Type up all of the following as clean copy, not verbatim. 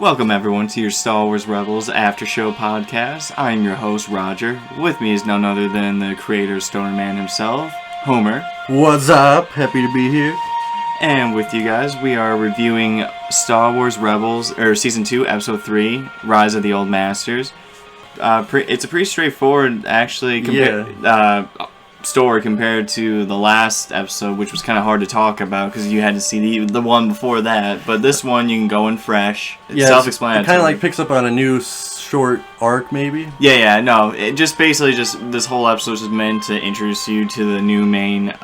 Welcome everyone to your Star Wars Rebels Aftershow podcast. I'm your host, Roger. With me is none other than the creator story man himself, Homer. What's up? Happy to be here. And with you guys, we are reviewing Star Wars Rebels, or Season 2, Episode 3, Rise of the Old Masters. It's a pretty straightforward, actually, story compared to the last episode, which was kind of hard to talk about because you had to see the one before that. But this one, you can go in fresh. It's self-explanatory. It kind of like picks up on a new short arc, maybe. No. It just basically this whole episode is meant to introduce you to the new main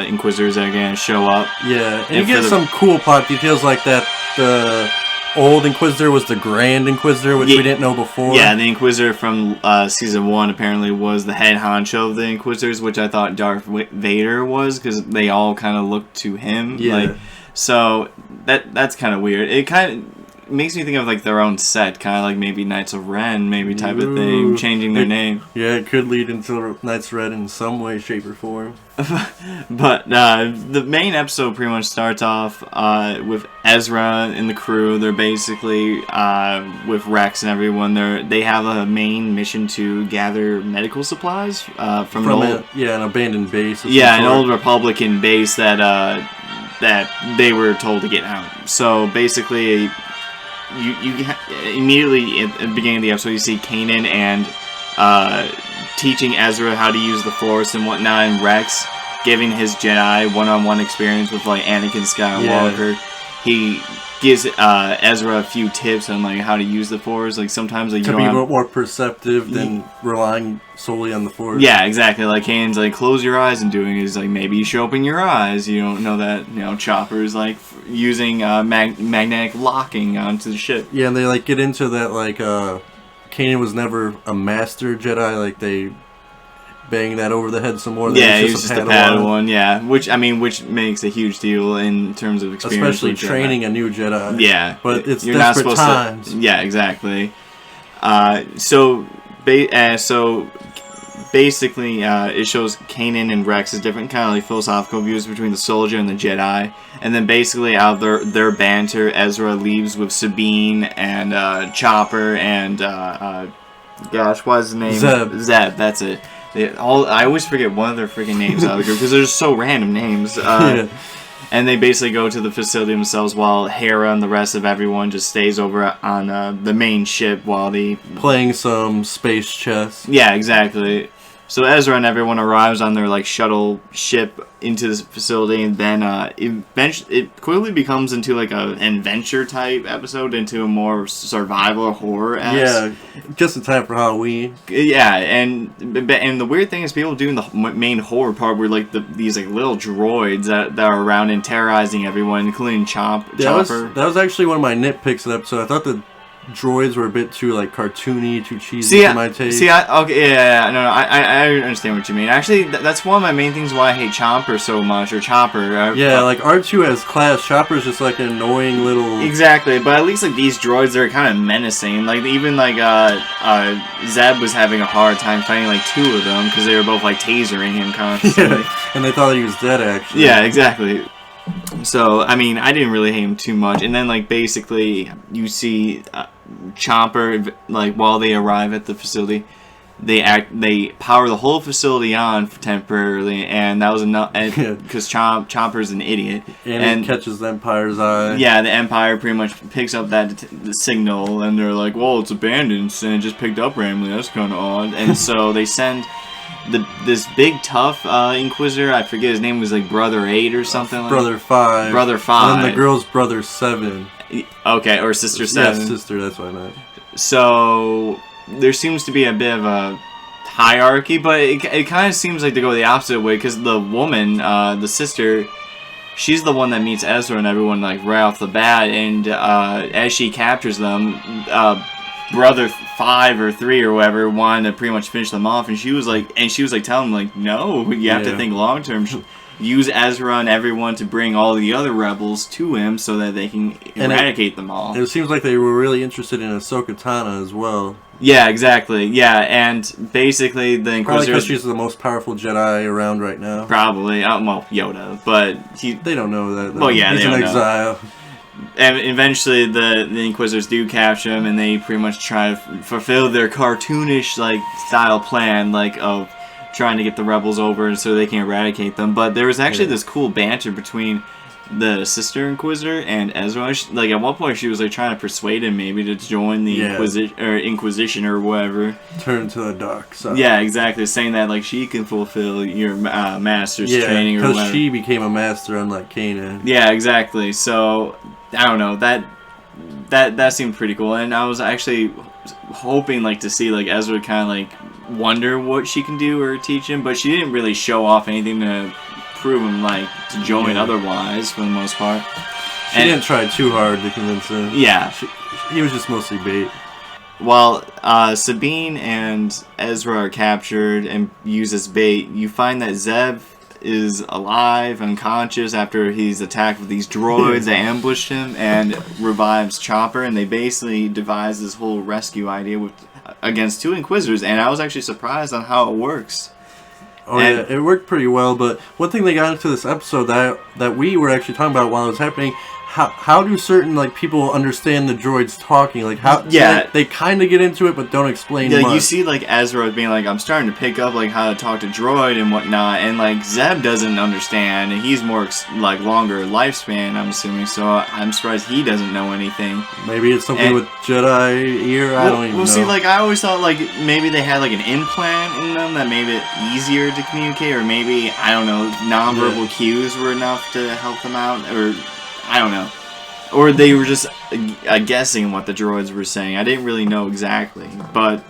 Inquisitors that are going to show up. Yeah, and you get some cool plot details like that. The old Inquisitor was the Grand Inquisitor, which we didn't know before. Yeah, the Inquisitor from Season 1 apparently was the head honcho of the Inquisitors, which I thought Darth Vader was, because they all kind of looked to him. Yeah. So that's kind of weird. It kind of makes me think of like their own set, kind of like maybe Knights of Ren, maybe type of thing, changing their name. Yeah, it could lead into Knights of Ren in some way, shape, or form. But the main episode pretty much starts off with Ezra and the crew. They're basically with Rex and everyone. They have a main mission to gather medical supplies from an abandoned base. An old Republican base that they were told to get out. So basically, you immediately at the beginning of the episode you see Kanan and teaching Ezra how to use the Force and whatnot, and Rex giving his Jedi one-on-one experience with like Anakin Skywalker. Yeah. He gives Ezra a few tips on like how to use the Force. Like sometimes like, to be more perceptive than relying solely on the Force. Yeah, exactly. Like Kanan's like close your eyes and doing is like maybe you should open your eyes. You don't know that Chopper's like using magnetic locking onto the ship. Yeah, and they like get into that like Kanan was never a master Jedi, like they bang that over the head some more. Yeah, he was just a Padawan. Yeah, which makes a huge deal in terms of experience, especially training a new Jedi. Yeah, but it's desperate times. Yeah, exactly. So basically, it shows Kanan and Rex's different kind of like philosophical views between the soldier and the Jedi, and then basically out of their banter, Ezra leaves with Sabine and Chopper and what's his name? Zeb. That's it. I always forget one of their freaking names out of the group because they're just so random names. And they basically go to the facility themselves while Hera and the rest of everyone just stays over on the main ship while they playing some space chess. Yeah, exactly. So Ezra and everyone arrives on their like shuttle ship into this facility, and then it quickly becomes into like an adventure type episode, into a more survival horror-esque. Yeah, just in time for Halloween. Yeah, and the weird thing is people doing the main horror part were like these like little droids that are around and terrorizing everyone, including Chopper. That was actually one of my nitpicks of the episode. I thought the droids were a bit too like cartoony, too cheesy for my taste. I understand what you mean. Actually, that's one of my main things why I hate Chopper so much, or Chopper. Like R2 has class. Chopper's just like an annoying little. Exactly, but at least like these droids are kind of menacing. Like even like Zeb was having a hard time fighting like two of them because they were both like tasering him constantly. Yeah, and they thought he was dead actually. Yeah, exactly. So, I mean, I didn't really hate him too much. And then, like, basically, you see Chopper, like, while they arrive at the facility, they power the whole facility on temporarily, and that was enough, because Chopper's an idiot. And he catches the Empire's eye. Yeah, the Empire pretty much picks up the signal, and they're like, well, it's abandoned, and it just picked up randomly. That's kind of odd. And so they send this big tough Inquisitor, I forget his name, was like Brother 8 or something. Brother 5. Brother 5. And then the girl's Brother 7. Okay, or Sister 7. Yeah, Sister, that's what I meant. So there seems to be a bit of a hierarchy, but it kind of seems like they go the opposite way, because the woman, the sister, she's the one that meets Ezra and everyone like right off the bat, and as she captures them, Brother 5 or 3 or whatever wanted to pretty much finish them off, and she was like telling them like, no, you have to think long term. Use Ezra and everyone to bring all the other rebels to him so that they can eradicate them all. It seems like they were really interested in Ahsoka Tano as well. Yeah, exactly. Yeah, and basically the Inquisitor... Probably because she's the most powerful Jedi around right now. Probably. Well, Yoda, but They don't know that, though. Well, yeah, he's in exile. And eventually the Inquisitors do capture him, and they pretty much try to fulfill their cartoonish like style plan, like of trying to get the rebels over so they can eradicate them. But there was actually this cool banter between the sister Inquisitor and Ezra. Like at one point she was like trying to persuade him maybe to join the Inquisition or whatever. Turn to the dark side. Yeah, exactly. Saying that like she can fulfill your master's training or whatever. Because she became a master unlike Kanan. Yeah, exactly. So I don't know, that seemed pretty cool, and I was actually hoping like to see like Ezra kind of like wonder what she can do or teach him, but she didn't really show off anything to prove him like to join otherwise for the most part. She didn't try too hard to convince him. Yeah, he was just mostly bait. While Sabine and Ezra are captured and used as bait, you find that Zeb is alive, unconscious after he's attacked with these droids that ambushed him, and revives Chopper, and they basically devise this whole rescue idea against 2 Inquisitors, and I was actually surprised on how it works. Oh yeah, it worked pretty well, but one thing they got into this episode that we were actually talking about while it was happening, how do certain like people understand the droids talking? Like how they kind of get into it but don't explain much. You see like Ezra being like, I'm starting to pick up like how to talk to droid and whatnot, and like Zeb doesn't understand, and he's more like longer lifespan, I'm assuming, so I'm surprised he doesn't know anything. Maybe it's something with Jedi ear. I don't even know. Well, see, like I always thought like maybe they had like an implant in them that made it easier to communicate, or maybe I don't know, nonverbal cues were enough to help them out, or I don't know. Or they were just guessing what the droids were saying. I didn't really know exactly. But,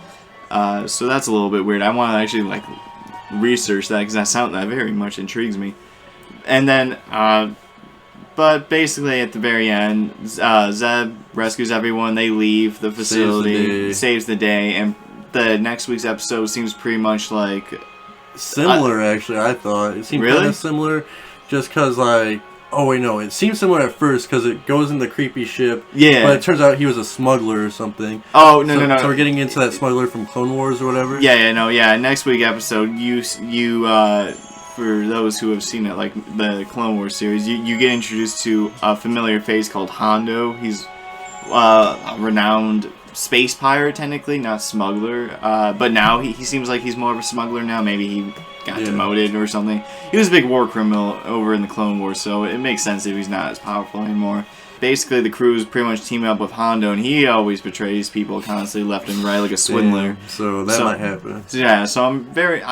so that's a little bit weird. I want to actually, like, research that because that very much intrigues me. And then, but basically at the very end, Zeb rescues everyone. They leave the facility, saves the day, and the next week's episode seems pretty much like... Similar, actually, I thought. It seemed kind of similar just because, like... Oh, wait, no. It seems similar at first because it goes in the creepy ship. Yeah. But it turns out he was a smuggler or something. Oh, no. So we're getting into that smuggler from Clone Wars or whatever? Yeah. Next week episode, you for those who have seen it, like the Clone Wars series, you get introduced to a familiar face called Hondo. He's a renowned space pirate, technically, not smuggler. But now he seems like he's more of a smuggler now. Maybe he got demoted or something. He was a big war criminal over in the Clone Wars, so it makes sense if he's not as powerful anymore. Basically, the crew's pretty much teaming up with Hondo, and he always betrays people constantly left and right like a swindler. So that might happen. Yeah, so I'm very...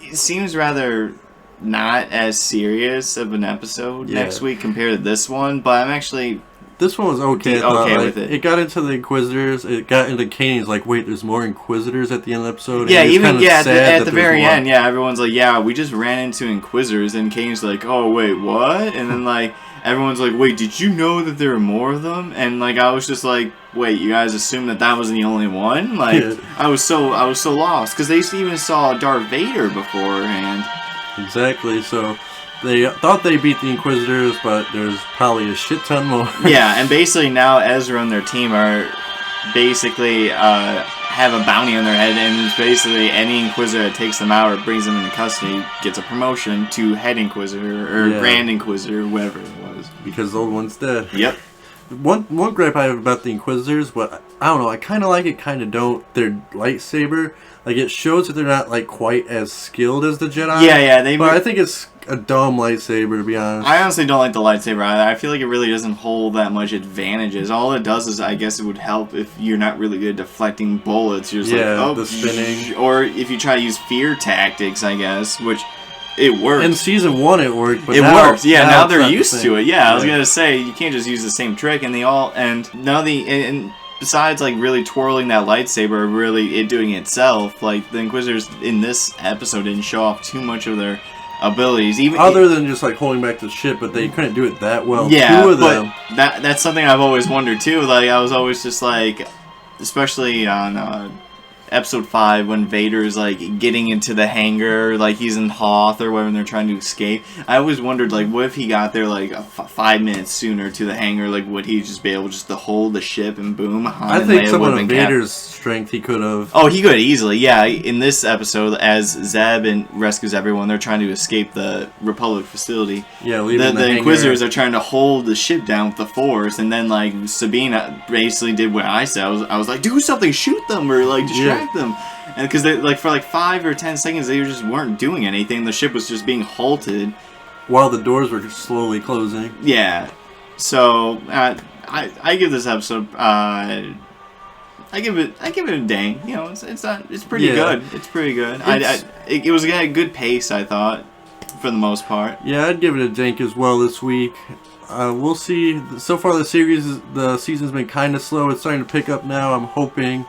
it seems rather not as serious of an episode next week compared to this one, but I'm actually... This one was okay. With it. It got into the Inquisitors. It got into Kanan's like, wait, there's more Inquisitors at the end of the episode. Yeah, even at the very end, everyone's like, yeah, we just ran into Inquisitors, and Kanan's like, oh wait, what? And then like everyone's like, wait, did you know that there were more of them? And like I was just like, wait, you guys assumed that was the only one? Like I was so lost because they even saw Darth Vader beforehand. Exactly. So. They thought they beat the Inquisitors, but there's probably a shit ton more. Yeah, and basically now Ezra and their team are basically have a bounty on their head, and it's basically any Inquisitor that takes them out or brings them into custody gets a promotion to Head Inquisitor or Grand Inquisitor, whatever it was. Because the old one's dead. Yep. One gripe I have about the Inquisitors, but I don't know, I kind of like it, kind of don't. Their lightsaber, like it shows that they're not like quite as skilled as the Jedi. Yeah. But I think it's a dumb lightsaber, to be honest. I honestly don't like the lightsaber either. I feel like it really doesn't hold that much advantages. All it does is, I guess it would help if you're not really good at deflecting bullets. You're just like, oh, the spinning. Or if you try to use fear tactics, I guess, which it works. In season 1 it worked, but it works. Yeah, now they're used to it. Yeah, I was gonna say you can't just use the same trick, and besides like really twirling that lightsaber, really it doing it itself, like the Inquisitors in this episode didn't show off too much of their abilities, even other than just like holding back the ship, but they couldn't do it that well. Yeah, two of them. That's something I've always wondered too. Like I was always just like, especially on episode 5 when Vader's like getting into the hangar, like he's in Hoth or whatever, and they're trying to escape. I always wondered, like, what if he got there like 5 minutes sooner to the hangar? Like, would he just be able just to hold the ship and boom? I think some of Vader's strength he could have. Oh, he could easily. Yeah, in this episode, as Zeb and rescues everyone, they're trying to escape the Republic facility. Yeah, leaving the Inquisitors are trying to hold the ship down with the Force, and then like Sabine basically did what I said. I was like, do something, shoot them, or like distract them, and because they like for like 5 or 10 seconds they just weren't doing anything. The ship was just being halted while the doors were slowly closing. Yeah, so I give this episode I give it a dang. You know, it's pretty good. It's pretty good. It was a good pace, I thought, for the most part. Yeah, I'd give it a dank as well this week. We'll see. So far, the season's been kind of slow. It's starting to pick up now. I'm hoping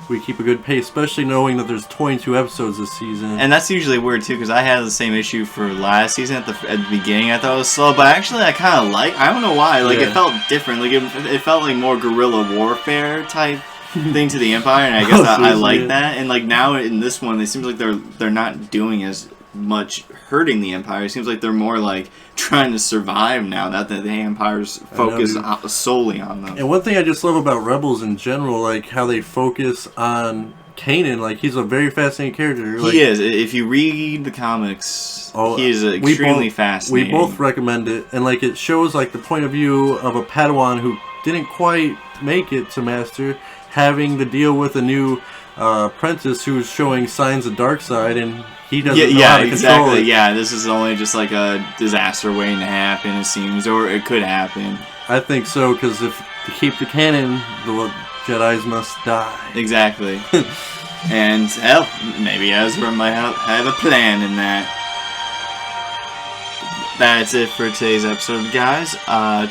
we keep a good pace, especially knowing that there's 22 episodes this season. And that's usually weird too, because I had the same issue for last season. At the beginning, I thought it was slow, but actually, I kind of I don't know why. Like it felt different. Like it felt like more guerrilla warfare type thing to the Empire, and I guess I like that. And like now in this one, it seems like they're not doing as much hurting the Empire. It seems like they're more like trying to survive now that the Empire's focus solely on them. And one thing I just love about Rebels in general, like how they focus on Kanan. Like he's a very fascinating character. Like, he is. If you read the comics, he is extremely fascinating. We both recommend it, and like it shows like the point of view of a Padawan who didn't quite make it to Master, having to deal with a new apprentice who's showing signs of dark side, and he doesn't know how to control it. Yeah, this is only just like a disaster waiting to happen, it seems, or it could happen. I think so, because if to keep the canon, the Jedis must die. Exactly. And hell, maybe Ezra might have a plan in that. That's it for today's episode, guys.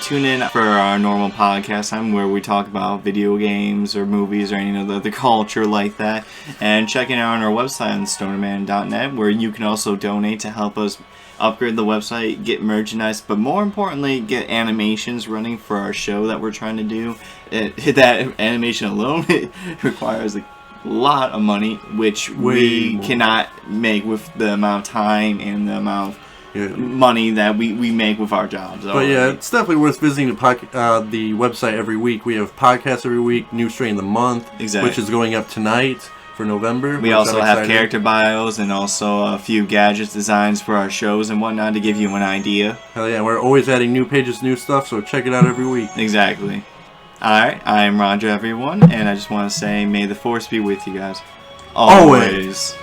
Tune in for our normal podcast time where we talk about video games or movies or any other culture like that. And check it out on our website on stonerman.net, where you can also donate to help us upgrade the website, get merchandise, but more importantly, get animations running for our show that we're trying to do. That animation alone requires a lot of money, which we cannot make with the amount of time and the amount of money that we make with our jobs. But yeah, it's definitely worth visiting the website every week. We have podcasts every week, new strain of the month, which is going up tonight for November. We also have character bios and also a few gadgets designs for our shows and whatnot to give you an idea. Hell yeah, we're always adding new pages, new stuff, so check it out every week. Exactly. Alright, I'm Roger, everyone, and I just want to say, may the Force be with you guys. Always.